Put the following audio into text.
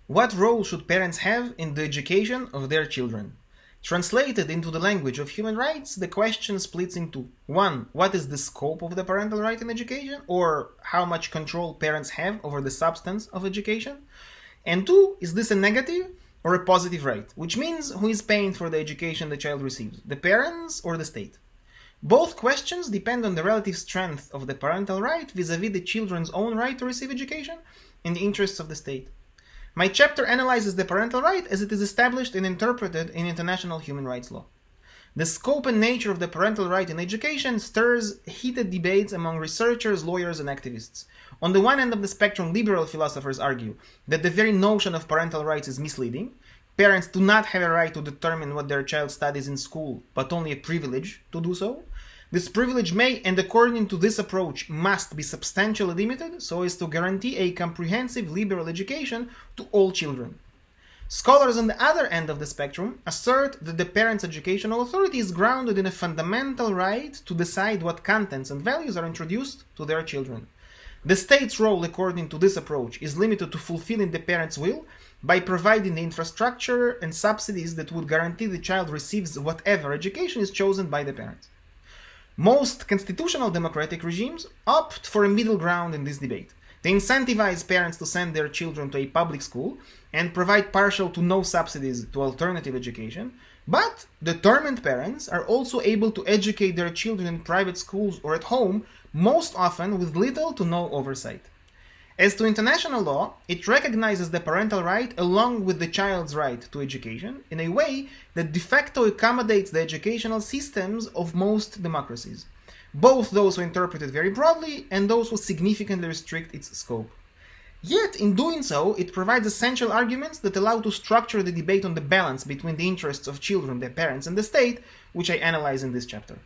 What role should parents have in the education of their children? Translated into the language of human rights, the question splits into 1. What is the scope of the parental right in education, or how much control parents have over the substance of education? And 2. Is this a negative or a positive right? Which means, who is paying for the education the child receives, the parents or the state? Both questions depend on the relative strength of the parental right vis-à-vis the children's own right to receive education in the interests of the state. My chapter analyzes the parental right as it is established and interpreted in international human rights law. The scope and nature of the parental right in education stirs heated debates among researchers, lawyers, and activists. On the one end of the spectrum, liberal philosophers argue that the very notion of parental rights is misleading. Parents do not have a right to determine what their child studies in school, but only a privilege to do so. This privilege may, and according to this approach, must be substantially limited so as to guarantee a comprehensive liberal education to all children. Scholars on the other end of the spectrum assert that the parent's educational authority is grounded in a fundamental right to decide what contents and values are introduced to their children. The state's role, according to this approach, is limited to fulfilling the parent's will by providing the infrastructure and subsidies that would guarantee the child receives whatever education is chosen by the parents. Most constitutional democratic regimes opt for a middle ground in this debate. They incentivize parents to send their children to a public school and provide partial to no subsidies to alternative education, but determined parents are also able to educate their children in private schools or at home, most often with little to no oversight. As to international law, it recognizes the parental right along with the child's right to education in a way that de facto accommodates the educational systems of most democracies, both those who interpret it very broadly and those who significantly restrict its scope. Yet, in doing so, it provides essential arguments that allow to structure the debate on the balance between the interests of children, their parents, and the state, which I analyze in this chapter.